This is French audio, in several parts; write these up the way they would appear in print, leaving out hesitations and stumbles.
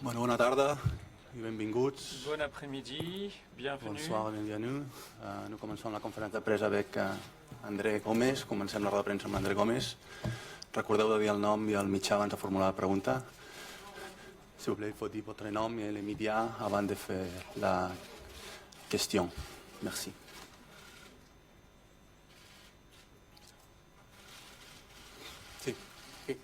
Bueno, bona tarda i benvinguts. Bon après-midi, bienvenue. Bonsoir, bienvenue. Nous comencem la conferència de pressa avec André Gómez. Comencem la roda de premsa amb André Gómez. Recordeu de dir el nom i el mitjà abans de formular la pregunta. S'il vous plaît, il faut dire votre nom et les médias avant de faire la question. Merci. Sí. Sí.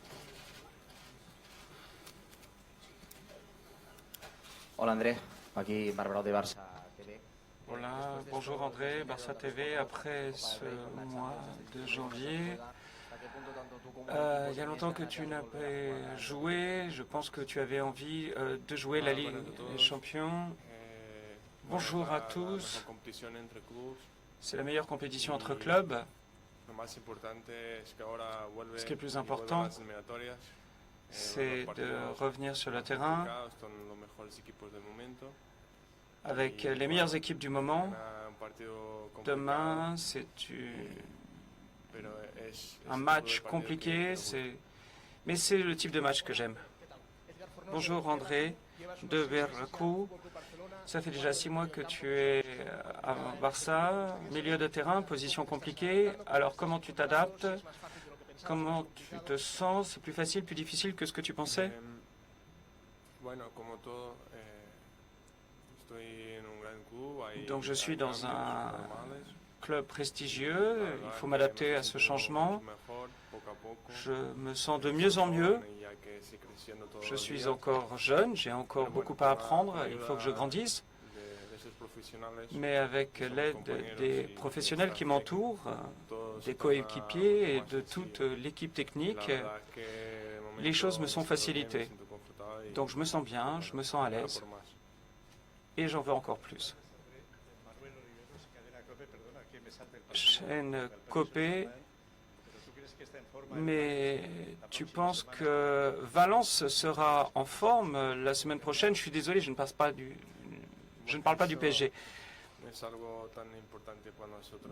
Hola André, aquí Bárbara de Barça TV. Voilà, bonjour André, Barça TV. Après ce mois de janvier, il y a longtemps que tu n'as pas joué. Je pense que tu avais envie de jouer la Ligue des Champions. Bonjour à tous. C'est la meilleure compétition entre clubs. Ce qui est plus important, c'est de revenir sur le terrain avec les meilleures équipes du moment. Demain, c'est un match compliqué, mais c'est le type de match que j'aime. Bonjour André de Veracruz. Ça fait déjà 6 mois que tu es à Barça, milieu de terrain, position compliquée. Alors comment tu t'adaptes? Comment tu te sens? C'est plus facile, plus difficile que ce que tu pensais? Donc je suis dans un club prestigieux, il faut m'adapter à ce changement. Je me sens de mieux en mieux. Je suis encore jeune, j'ai encore beaucoup à apprendre, il faut que je grandisse. Mais avec l'aide des professionnels qui m'entourent, des coéquipiers et de toute l'équipe technique, les choses me sont facilitées. Donc je me sens bien, je me sens à l'aise et j'en veux encore plus. Chaîne Copé, mais tu penses que Valence sera en forme la semaine prochaine? Je suis désolé, je ne parle pas du PSG.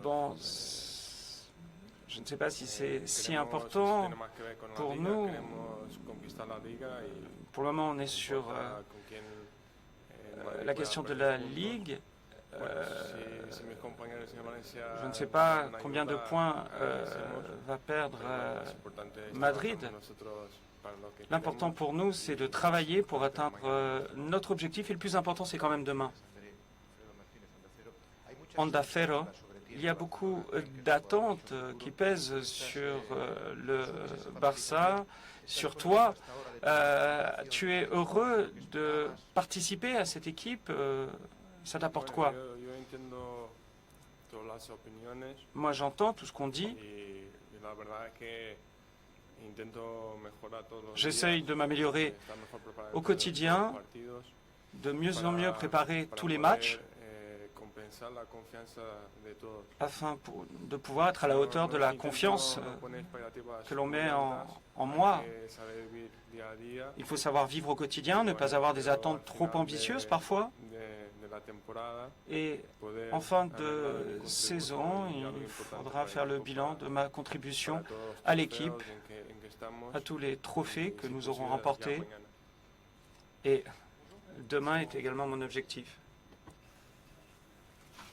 Bon, je ne sais pas si c'est si important pour nous. Pour le moment, on est sur la question de la Ligue. Je ne sais pas combien de points va perdre Madrid. L'important pour nous, c'est de travailler pour atteindre notre objectif. Et le plus important, c'est quand même demain. Onda Cero, il y a beaucoup d'attentes qui pèsent sur le Barça, sur toi. Tu es heureux de participer à cette équipe? Ça t'apporte quoi? Moi, j'entends tout ce qu'on dit. J'essaye de m'améliorer au quotidien, de mieux en mieux préparer tous les matchs afin de pouvoir être à la hauteur de la confiance que l'on met en moi. Il faut savoir vivre au quotidien, ne pas avoir des attentes trop ambitieuses parfois. Et en fin de saison, il faudra faire le bilan de ma contribution à l'équipe, à tous les trophées que nous aurons remportés. Et demain est également mon objectif.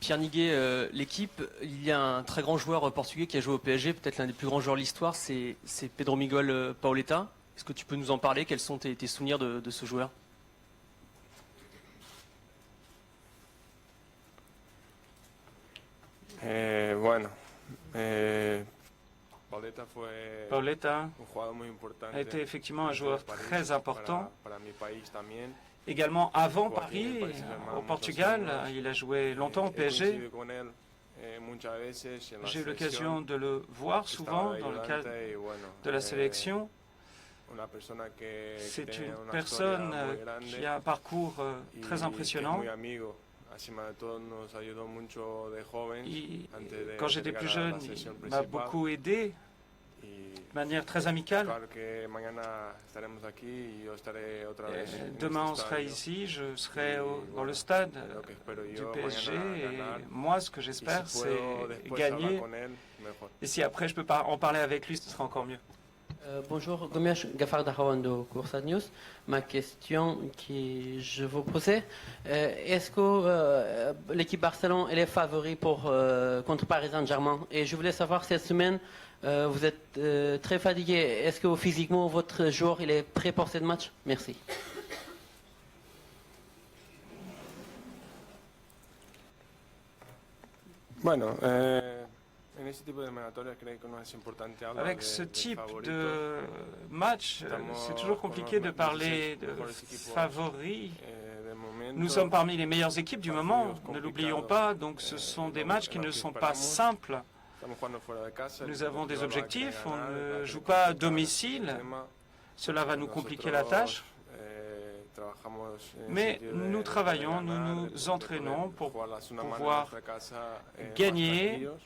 Pierre Niguet, l'équipe, il y a un très grand joueur portugais qui a joué au PSG, peut-être l'un des plus grands joueurs de l'histoire, c'est Pedro Miguel Pauleta. Est-ce que tu peux nous en parler? Quels sont tes souvenirs de ce joueur? Pauleta a été effectivement un joueur très important. Également avant Paris, au Portugal, il a joué longtemps au PSG. J'ai eu l'occasion de le voir souvent dans le cadre de la sélection. C'est une personne qui a un parcours très impressionnant. Quand j'étais plus jeune, il m'a beaucoup aidé de manière très amicale. Demain, on sera ici, je serai dans le stade du PSG et moi, ce que j'espère, c'est gagner. Et si après, je peux en parler avec lui, ce sera encore mieux. Bonjour, Gomes Gafar Dahawando, Coursa News. Ma question que je vous posais, est-ce que l'équipe Barcelone elle est favori contre Paris Saint-Germain? Et je voulais savoir cette semaine, vous êtes très fatigué. Est-ce que physiquement votre joueur il est prêt pour ce match? Merci. Bueno, en este tipo de eliminatorias creo que no es importante hablar Avec ce de type favoritos. de match, c'est toujours compliqué de parler de favoris. De momento, Nous sommes parmi les meilleures équipes du moment, ne l'oublions pas, donc ce sont des matchs qui ne sont pas simples. estamos jugando fuera de casa, Nous avons des el rival va a querer objectifs, on ganar, va a ne querer joue pas à disputar el domicile, tema. cela va nous compliquer la Nosotros, tâche, trabajamos en el mais sentido de nous travaillons, ganar, nous de nous entraînons pour jugar la segunda mano en pouvoir nuestra casa, más gagner, partidos.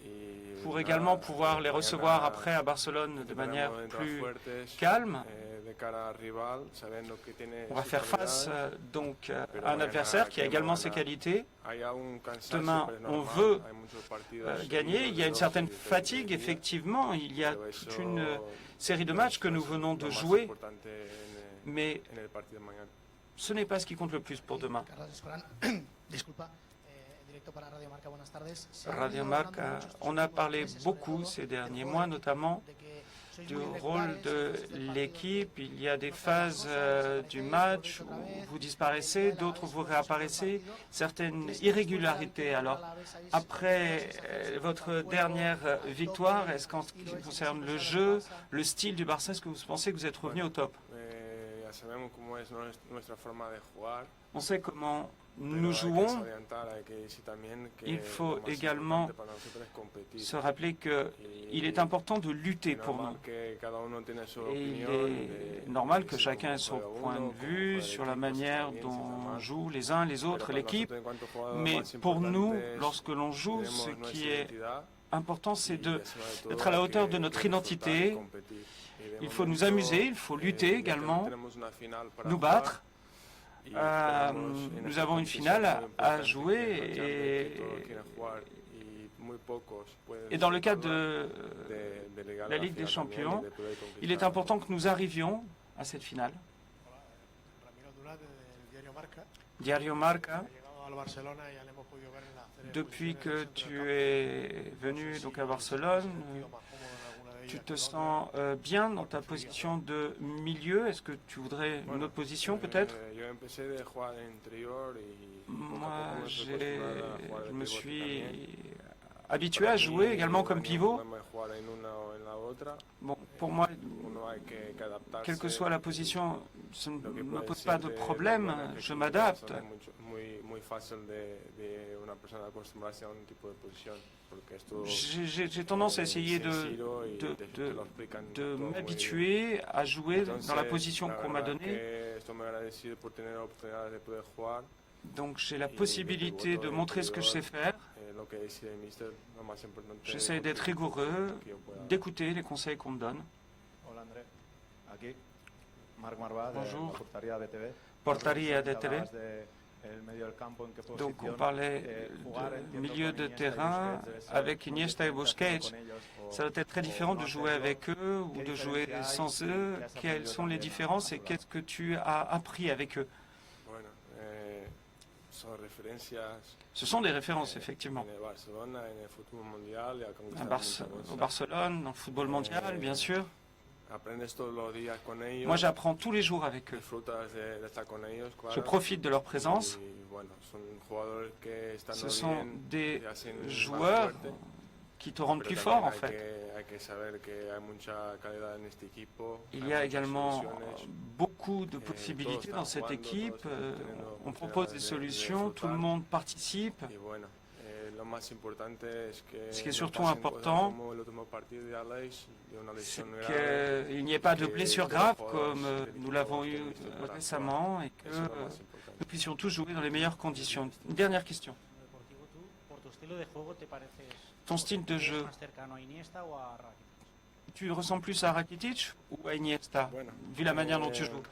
Y pour nada, également pouvoir les recevoir mañana après à Barcelone de manière intentaremos entrar plus fuertes, calme. de cara al rival, sabiendo que tiene On va sus faire face cualidades. donc à un adversaire qui a également ses qualités. Hay un cansancio, Demain, pero es on normal. veut Hay muchos partidos gagner. Il y a une seguidos certaine y diferentes fatigue, días, effectivement. Il y a pero toute eso une série de matchs que nous venons de lo más jouer, importante mais en el partido de mañana. ce n'est pas ce qui compte le plus pour demain. Carlos Escorán, disculpa, directo para Radio Marca, buenas tardes. Se ha Radio venido Marca, hablando mucho estos on a últimos parlé meses, sobre beaucoup todo, ces del derniers rol, mois, notamment de que sois du muy rôle irregulares, de después del partido l'équipe. Il y a des no phases pasan du cosas, match otra où vez, vous disparaissez, d'autres vous réapparaissez, certaines ¿crees que irrégularités. después de Alors, la Alavés ahí se après puede hacer votre juego dernière al tope victoire, est-ce qu'en ce y qui lo hecho concerne siempre le sale jeu, del Barça? le style du Barça, est-ce que vous pensez que vous êtes revenu au top? Ya sabemos cómo es nuestra forma de jugar. On sait comment pero nous hay que jouons. salientar, hay que decir también que Il faut lo más également importante para nosotros es competir. se rappeler qu'il est important de lutter Es pour normal nous. que cada uno tiene su Et il opinión est de normal que que si chacun ait cómo son juega point uno, de cómo vue juega el sur la equipo, si está manière bien, si está dont mal. jouent les uns les Pero autres, para l'équipe. nosotros, en cuanto jugadores, Mais más pour nous, importante es lorsque l'on joue, tenemos ce nuestra qui est identidad important, c'est y, encima de todo, d'être à la hay hauteur que- de notre que disfrutar y identité. competir. Y de Il faut nous momento, amuser, il faut lutter ya également, tenemos una final para nous jugar. battre. Y esperamos en Nous esta avons une competición finale muy à importante jouer que es la Champions, que todos et, quieren jugar y muy pocos pueden et dans le cadre disfrutarla, de de llegar a la Ligue des final también Champions, y de poder il est conquistar. important que nous arrivions à cette finale. Ramiro Durat del diario Marca. Diario Marca, Ha llegado al Barcelona y ya le hemos podido ver en la serie de depuis que posiciones tu del es venu donc à Barcelone, campo. ¿Te has sentido más cómodo en alguna de tu ellas te que en sens bien dans ta position de milieu. Est-ce que tu voudrais une autre position peut-être? Yo empecé de jugar en interior y poco a Moi, poco me fui acostumbrado a jugar de je me pivote suis también. habitué à jouer également comme No hay pivot. problema de jugar en una o en la otra. Bon, pour moi, Uno hay que adaptarse. quelle que soit la position, ça ne Lo que me puede pose ser pas de de problème, buena que je sí, m'adapte. es muy fácil de una persona acostumbrarse a un tipo de posición, porque esto J'ai tendance à essayer de m'habituer à jouer dans la position qu'on m'a donnée. Estoy muy agradecido por tener la oportunidad de poder jugar. Donc j'ai la possibilité de montrer ce que je sais faire. Lo que decide el míster, lo más importante es J'essaie d'être rigoureux, que yo pueda. d'écouter les conseils qu'on me donne. Hola André, aquí Marc Marvá de Bonjour. la Portaría BTV. Portaría BTV. Hablabas del medio del campo, en qué Donc on posición, parlait jugar, de entiendo, milieu con de Iniesta y terrain Busquets, debe ser avec muy Iniesta et diferente Busquets. hacerlo con ellos, o- Ça doit être très différent de jouer avec eux ou de jouer sans eux. Quelles sont les différences et qu'est-ce que tu as appris avec eux? Bueno, son referencias Ce sont des références, effectivement. en el Barcelona, en el fútbol mundial, y a conquistar muchas Au cosas. Barcelone, dans le football mondial, bien sûr. Aprendes todos los días con ellos. Moi, j'apprends tous les jours avec eux. Disfrutas de estar con ellos, claro. Je profite de leur présence. Y, bueno, son jugadores que están Ce sont bien, des te hacen más joueurs fuerte, qui te rendent pero plus también fort, en hay fait. hay que saber que hay mucha calidad en este equipo. Il hay y a muchas également soluciones. beaucoup de possibilités dans cette équipe. On propose des solutions, tout le monde participe. Y bueno, lo más importante es que Ce qui est no surtout pasen important, cosas como el último partido de Aleix, de una c'est lesión grave, qu'il n'y ait pas de que blessures los graves jugadores comme del nous equipo l'avons eu estén listos para récemment et que jugar. Eso es lo más importante. nous puissions tous jouer dans les meilleures conditions. Une dernière question. Deportivo, tú, por tu estilo de juego, ¿te pareces Ton style de jeu, más cercano a Iniesta o a Rakitic? tu ressembles plus à Rakitic ou à Iniesta, Bueno, vu la manière dont tu joues?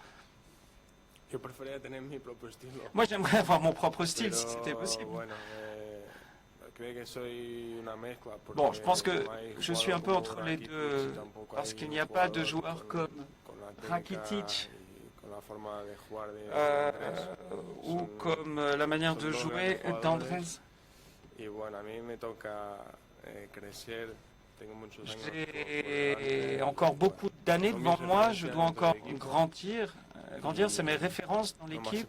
Yo preferiría tener mi propio estilo. Moi, j'aimerais avoir mon propre style Pero, si c'était possible. Bueno, Bon, je pense que je suis un peu entre les deux, parce qu'il n'y a pas de joueurs comme Rakitic ou comme la manière de jouer d'Andrés. J'ai encore beaucoup d'années devant moi, je dois encore grandir. Grandir, c'est mes références dans l'équipe.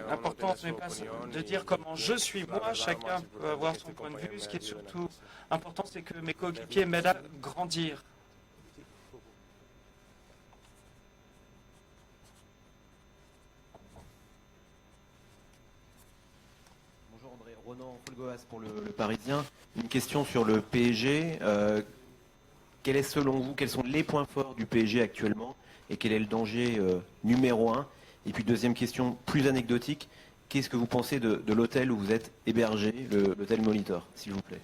L'important, ce n'est pas de dire comment je suis moi, chacun peut avoir son point de vue. Ce qui est surtout important, c'est que mes coéquipiers m'aident à grandir. Bonjour André, Ronan Folgoas pour le Parisien. Une question sur le PSG. Quel est selon vous, quels sont les points forts du PSG actuellement et quel est le danger numéro 1? Et puis deuxième question plus anecdotique, qu'est-ce que vous pensez de l'hôtel où vous êtes hébergé, l'hôtel Molitor, s'il vous plaît?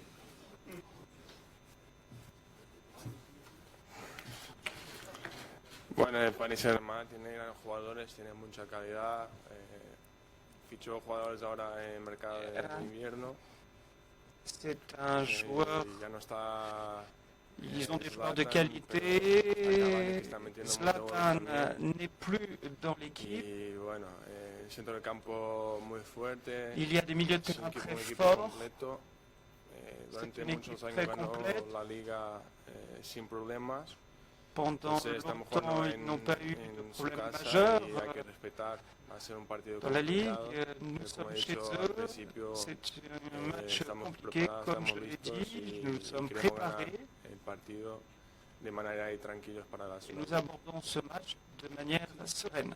Bueno, el Paris Saint-Germain tiene grandes jugadores, tiene mucha calidad. Fichó jugadores ahora en el mercado de invierno. C'est un joueur. Ya no está. Ils ont des joueurs de qualité. Zlatan n'est plus dans l'équipe. Il y a des milieux de terrain très forts. C'est une équipe très complète. Pendant longtemps, ils n'ont pas eu de problème majeur. Dans la Ligue, nous sommes chez eux. C'est un match compliqué, comme je l'ai dit. Nous sommes préparés. Et nous abordons ce match de manière sereine.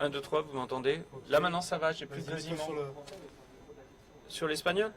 Un, deux, trois, vous m'entendez? Là maintenant ça va, j'ai plus de grésillement. Sur l'espagnol?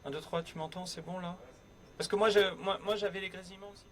Un, deux, trois, tu m'entends? C'est bon là? Parce que moi j'avais les grésillements aussi.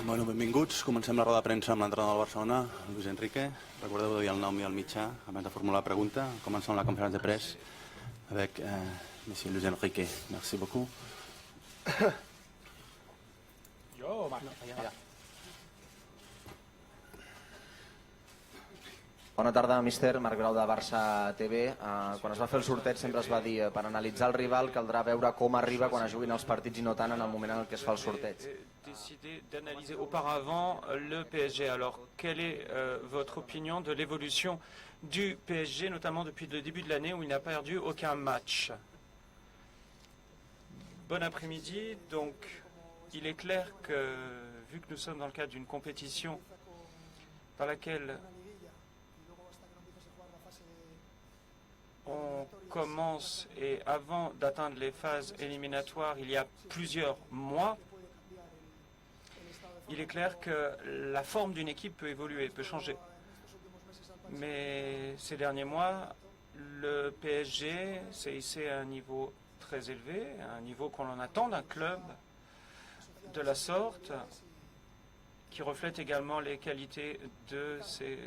Bueno, benvinguts. Comencem la roda de premsa amb l'entrenador del Barcelona, Luis Enrique. Recordeu de dir el nom i el mitjà abans de formular la pregunta. Començons la conférence de presse avec Monsieur Luis Enrique. Merci beaucoup. Jo, Marc. Bona tarda, míster. Marc Grau de Barça TV. Quan es va fer el sorteig sempre es va dir per analitzar el rival caldrà veure com arriba quan es juguin els partits i no tant en el moment en el que es fa el sorteig. Décidé d'analyser auparavant le PSG. Alors, quelle est votre opinion de l'évolution du PSG, notamment depuis le début de l'année où il n'a perdu aucun match? Bon après-midi. Donc, il est clair que, vu que nous sommes dans le cadre d'une compétition dans laquelle on commence et avant d'atteindre les phases éliminatoires, il y a plusieurs mois, il est clair que la forme d'une équipe peut évoluer, peut changer. Mais ces derniers mois, le PSG s'est hissé à un niveau très élevé, à un niveau qu'on en attend d'un club de la sorte, qui reflète également les qualités de ses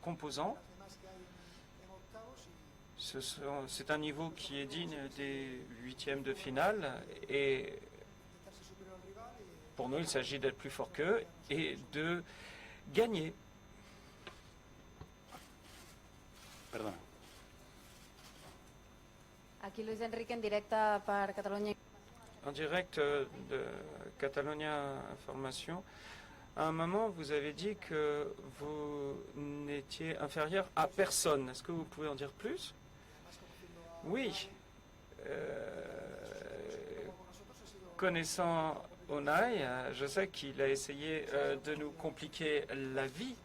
composants. C'est un niveau qui est digne des huitièmes de finale et pour nous, il s'agit d'être plus fort qu'eux et de gagner. Perdona. Aquí Luis Enrique en directe per Catalunya. En direct de Catalonia Information, à un moment, vous avez dit que vous n'étiez inférieur à personne. Est-ce que vous pouvez en dire plus? Oui. Connaissant Unai, je sais qu'il a essayé de nous compliquer la vie.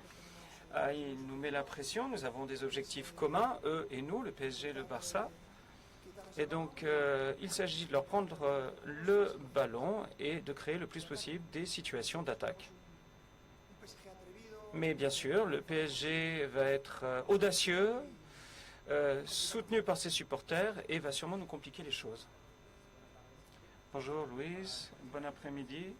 Il nous met la pression. Nous avons des objectifs communs, eux et nous, le PSG et le Barça. Et donc, il s'agit de leur prendre le ballon et de créer le plus possible des situations d'attaque. Mais bien sûr, le PSG va être audacieux, soutenu par ses supporters et va sûrement nous compliquer les choses. Bonjour Louise, bon après-midi.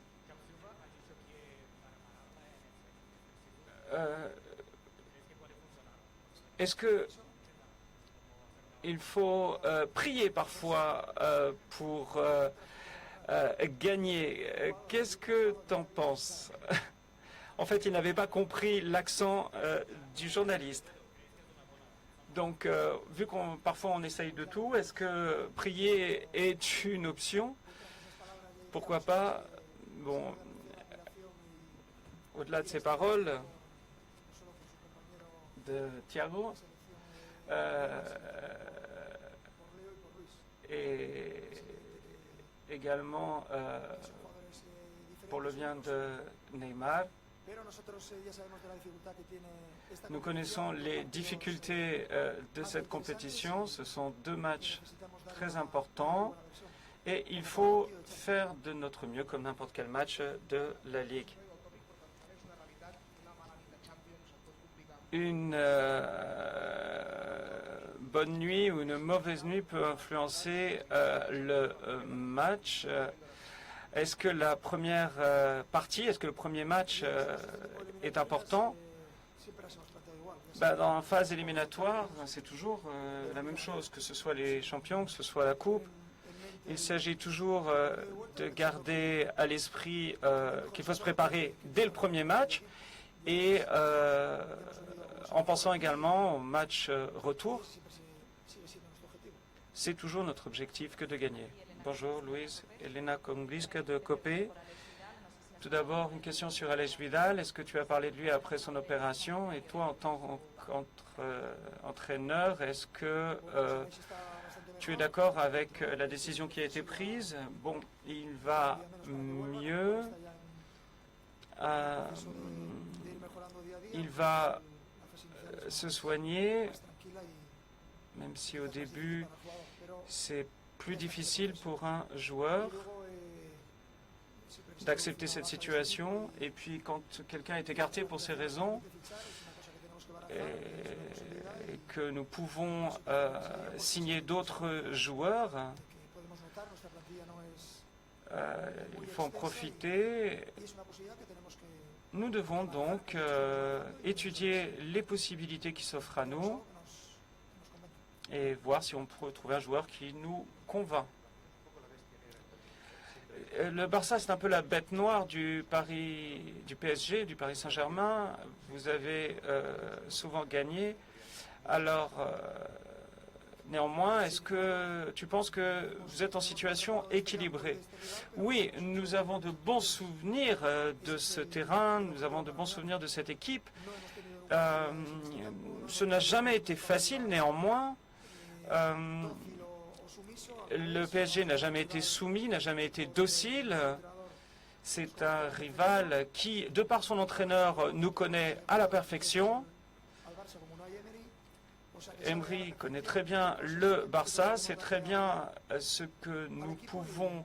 Est-ce que il faut prier parfois pour gagner? Qu'est-ce que tu en penses? En fait, il n'avait pas compris l'accent du journaliste. Donc, vu qu'on parfois on essaye de tout, est-ce que prier est une option? Pourquoi pas? Bon, au-delà de ces paroles de Thiago, et également pour le bien de Neymar. Nous connaissons les difficultés de cette compétition. Ce sont deux matchs très importants et il faut faire de notre mieux comme n'importe quel match de la Ligue. Une bonne nuit ou une mauvaise nuit peut influencer le match. Est-ce que la première partie, est-ce que le premier match est important? Dans la phase éliminatoire, c'est toujours la même chose, que ce soit les champions, que ce soit la coupe. Il s'agit toujours de garder à l'esprit qu'il faut se préparer dès le premier match et en pensant également au match retour. C'est toujours notre objectif que de gagner. Bonjour, Louise. Elena Kongliska de Copé. Tout d'abord, une question sur Aleix Vidal. Est-ce que tu as parlé de lui après son opération? Et toi, en tant qu'entraîneur, est-ce que tu es d'accord avec la décision qui a été prise? Bon, il va mieux. Il va se soigner, même si au début, c'est plus difficile pour un joueur d'accepter cette situation. Et puis quand quelqu'un est écarté pour ces raisons et que nous pouvons signer d'autres joueurs, Il faut en profiter. Nous devons donc étudier les possibilités qui s'offrent à nous et voir si on peut trouver un joueur qui nous convainc. Le Barça, c'est un peu la bête noire du PSG, du Paris Saint-Germain. Vous avez souvent gagné. Alors, néanmoins, est-ce que tu penses que vous êtes en situation équilibrée? Oui, nous avons de bons souvenirs de ce terrain, nous avons de bons souvenirs de cette équipe. Ce n'a jamais été facile, néanmoins. Le PSG n'a jamais été soumis, n'a jamais été docile. C'est un rival qui, de par son entraîneur, nous connaît à la perfection. Emery connaît très bien le Barça, c'est très bien ce que nous pouvons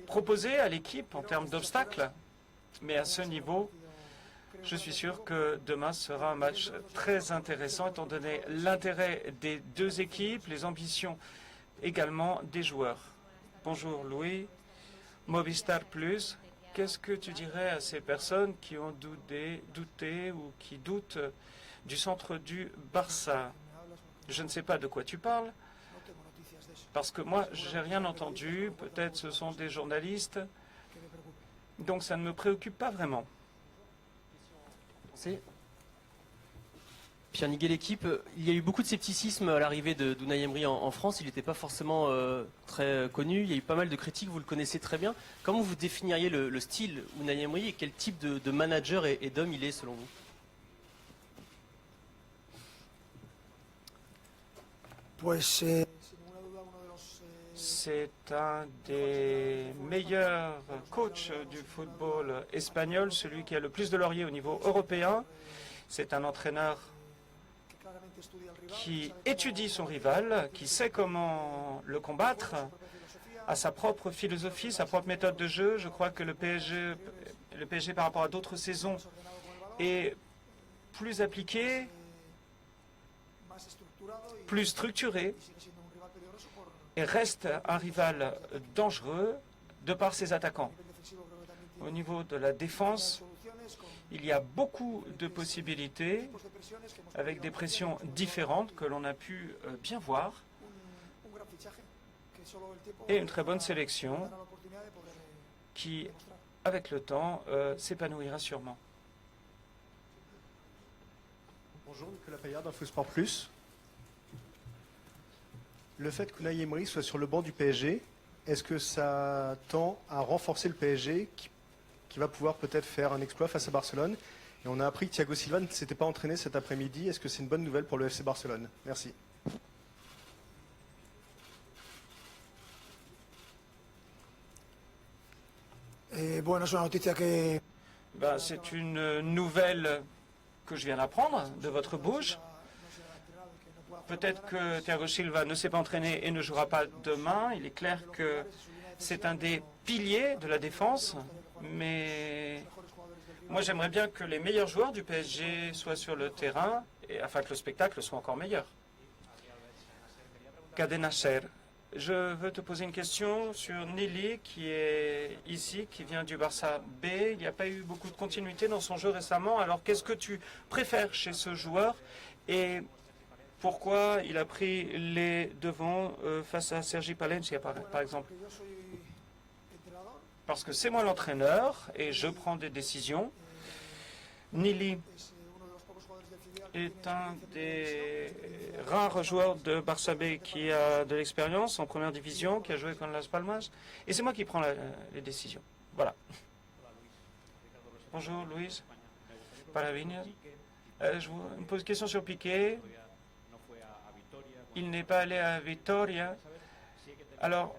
proposer à l'équipe en termes d'obstacles. Mais à ce niveau, je suis sûr que demain sera un match très intéressant, étant donné l'intérêt des deux équipes, les ambitions également des joueurs. Bonjour Louis, Movistar Plus, qu'est-ce que tu dirais à ces personnes qui ont douté ou qui doutent du centre du Barça? Je ne sais pas de quoi tu parles, parce que moi, j'ai rien entendu. Peut-être ce sont des journalistes, donc ça ne me préoccupe pas vraiment. Pierre Niguet, l'équipe, il y a eu beaucoup de scepticisme à l'arrivée d'Unai Emery en France. Il n'était pas forcément très connu. Il y a eu pas mal de critiques, vous le connaissez très bien. Comment vous définiriez le style Unai Emery et quel type de manager et d'homme il est selon vous? C'est un des meilleurs coachs du football espagnol, celui qui a le plus de lauriers au niveau européen. C'est un entraîneur qui étudie son rival, qui sait comment le combattre, a sa propre philosophie, sa propre méthode de jeu. Je crois que le PSG par rapport à d'autres saisons, est plus appliqué, plus structuré, et reste un rival dangereux de par ses attaquants. Au niveau de la défense, il y a beaucoup de possibilités avec des pressions différentes que l'on a pu bien voir et une très bonne sélection qui, avec le temps, s'épanouira sûrement. Bonjour, Nicolas Payard d'Infosport Plus. Le fait qu'Unai Emery soit sur le banc du PSG, est-ce que ça tend à renforcer le PSG qui va pouvoir peut-être faire un exploit face à Barcelone? Et on a appris que Thiago Silva ne s'était pas entraîné cet après-midi. Est-ce que c'est une bonne nouvelle pour le FC Barcelone? Merci. C'est une nouvelle que je viens d'apprendre de votre bouche. Peut-être que Thiago Silva ne s'est pas entraîné et ne jouera pas demain. Il est clair que c'est un des piliers de la défense, mais moi j'aimerais bien que les meilleurs joueurs du PSG soient sur le terrain et afin que le spectacle soit encore meilleur. Cadenacher, je veux te poser une question sur Nili qui est ici, qui vient du Barça B. Il n'y a pas eu beaucoup de continuité dans son jeu récemment. Alors qu'est-ce que tu préfères chez ce joueur et pourquoi il a pris les devants face à Sergi Palencia, par exemple? Parce que c'est moi l'entraîneur et je prends des décisions. Nili est un des rares joueurs de Barça B qui a de l'expérience en première division, qui a joué contre Las Palmas. Et c'est moi qui prends les décisions. Voilà. Bonjour, Louise. Paravinia. Je vous pose une question sur Piqué. Il n'est pas allé à Vitoria. Alors,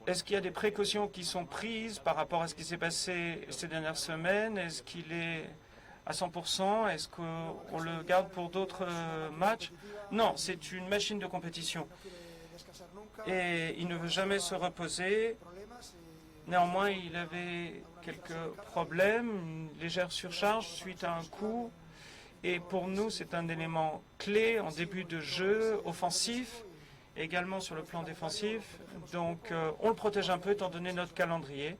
est-ce qu'il y a des précautions qui sont prises par rapport à ce qui s'est passé ces dernières semaines? Est-ce qu'il est à 100%? Est-ce qu'on le garde pour d'autres matchs? Non, c'est une machine de compétition. Et il ne veut jamais se reposer. Néanmoins, il avait quelques problèmes, une légère surcharge suite à un coup. Et pour nous, c'est un élément clé en début de jeu offensif. également sur le plan défensif. Donc on le protège un peu étant donné notre calendrier.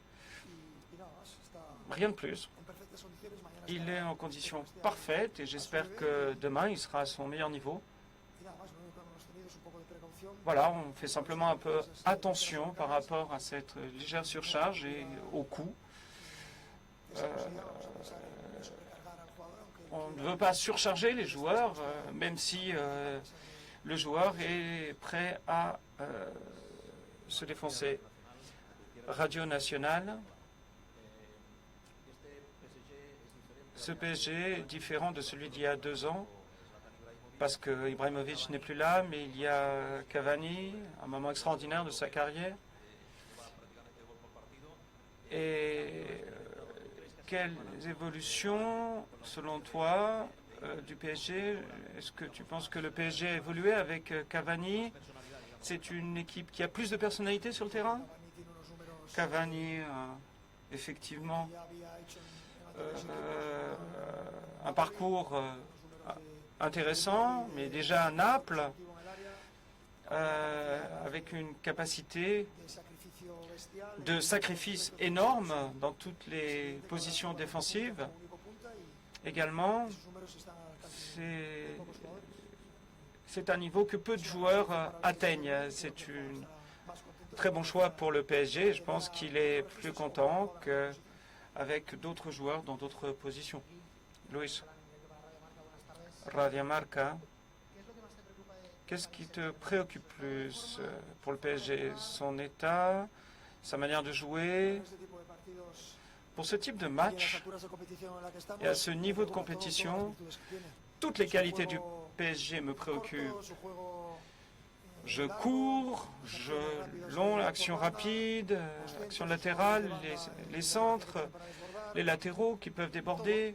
Rien de plus. Il est en condition parfaite et j'espère que demain il sera à son meilleur niveau. Voilà, on fait simplement un peu attention par rapport à cette légère surcharge et au coût. On ne veut pas surcharger les joueurs, même si le joueur est prêt à se défoncer. Radio Nationale. Ce PSG est différent de celui d'il y a 2 ans, parce que Ibrahimovic n'est plus là, mais il y a Cavani, un moment extraordinaire de sa carrière. Et quelles évolutions, selon toi, du PSG? Est-ce que tu penses que le PSG a évolué avec Cavani? C'est une équipe qui a plus de personnalité sur le terrain? Cavani, effectivement, un parcours intéressant, mais déjà à Naples, avec une capacité de sacrifice énorme dans toutes les positions défensives. Également, c'est un niveau que peu de joueurs atteignent. C'est un très bon choix pour le PSG. Je pense qu'il est plus content qu'avec d'autres joueurs dans d'autres positions. Luis, Radio Marca. Qu'est-ce qui te préoccupe plus pour le PSG? Son état, sa manière de jouer? Pour ce type de match et à ce niveau de compétition, toutes les qualités du PSG me préoccupent. Je cours, long, action rapide, action latérale, les centres, les latéraux qui peuvent déborder.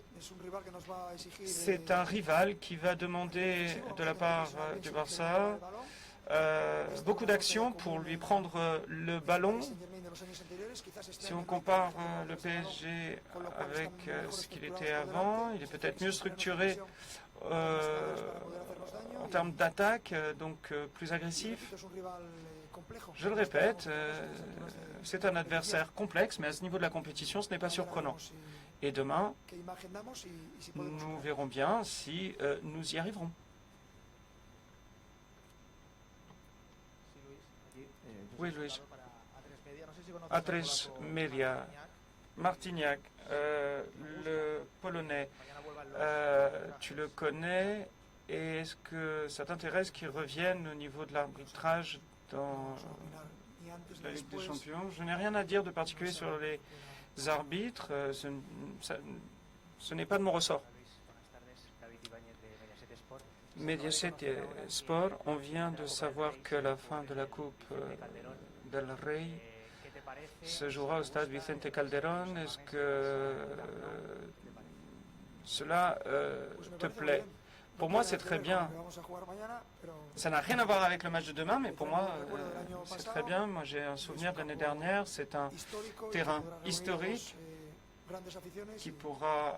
C'est un rival qui va demander de la part du Barça beaucoup d'actions pour lui prendre le ballon. Si on compare le PSG avec ce qu'il était avant, il est peut-être mieux structuré en termes d'attaque, donc plus agressif. Je le répète, c'est un adversaire complexe, mais à ce niveau de la compétition, ce n'est pas surprenant. Et demain, nous verrons bien si nous y arriverons. Oui, Louis. A3 Media. Martignac, le Polonais, tu le connais et est-ce que ça t'intéresse qu'il revienne au niveau de l'arbitrage dans la Ligue des Champions? Je n'ai rien à dire de particulier sur les arbitres, ce n'est pas de mon ressort. Mediaset Sport, on vient de savoir que la fin de la Coupe del Rey se jouera au stade Vicente Calderón. Est-ce que cela te plaît? Pour moi, c'est très bien. Ça n'a rien à voir avec le match de demain, mais pour moi, c'est très bien. Moi, j'ai un souvenir de l'année dernière. C'est un terrain historique qui pourra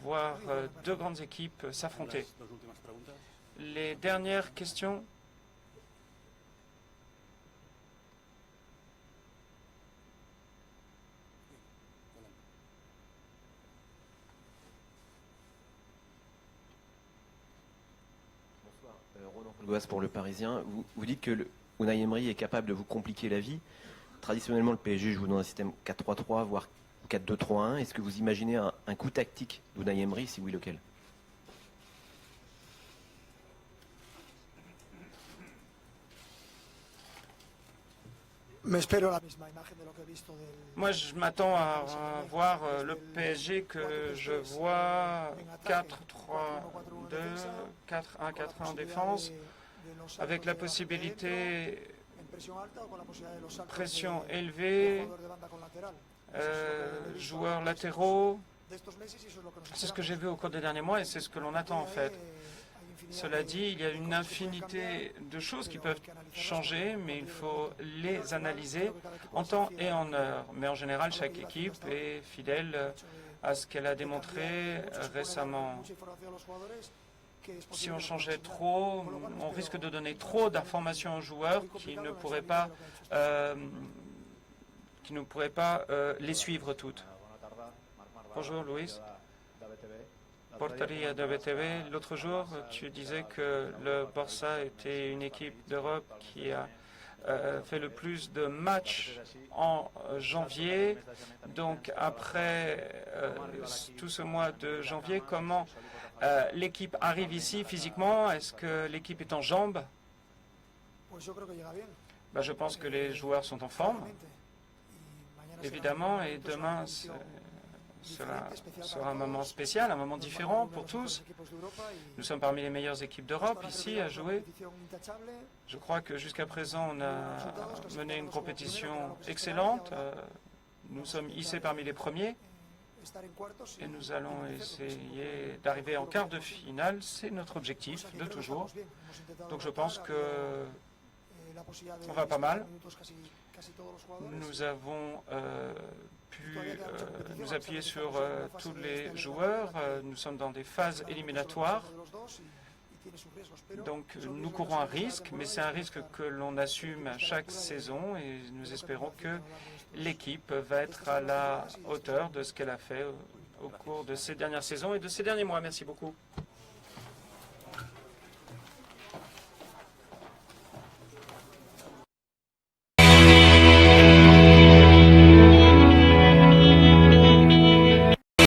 voir 2 grandes équipes s'affronter. Les dernières questions. Ronan Folgoas pour Le Parisien. Vous dites que Unai Emery est capable de vous compliquer la vie. Traditionnellement, le PSG joue dans un système 4-3-3, voire 4-2-3-1. Est-ce que vous imaginez un coup tactique d'Unai Emery, si oui, lequel? Moi, je m'attends à voir le PSG que je vois 4-3-2, 4-1-4-1 en défense, avec la possibilité pression élevée, joueurs latéraux. C'est ce que j'ai vu au cours des derniers mois et c'est ce que l'on attend en fait. Cela dit, il y a une infinité de choses qui peuvent changer, mais il faut les analyser en temps et en heure. Mais en général, chaque équipe est fidèle à ce qu'elle a démontré récemment. Si on changeait trop, on risque de donner trop d'informations aux joueurs qui ne pourraient pas, les suivre toutes. Bonjour Louis. Porteria de BTV. L'autre jour, tu disais que le Barça était une équipe d'Europe qui a fait le plus de matchs en janvier. Donc après tout ce mois de janvier, comment l'équipe arrive ici physiquement? Est-ce que l'équipe est en jambes? Je pense que les joueurs sont en forme, évidemment, et demain sera un moment spécial, un moment différent pour tous. Nous sommes parmi les meilleures équipes d'Europe ici à jouer. Je crois que jusqu'à présent, on a mené une compétition excellente. Nous sommes hissés parmi les premiers et nous allons essayer d'arriver en quart de finale. C'est notre objectif de toujours. Donc je pense que on va pas mal. Nous avons pu nous appuyer sur tous les joueurs. Nous sommes dans des phases éliminatoires. Donc nous courons un risque, mais c'est un risque que l'on assume à chaque saison et nous espérons que l'équipe va être à la hauteur de ce qu'elle a fait au cours de ces dernières saisons et de ces derniers mois. Merci beaucoup.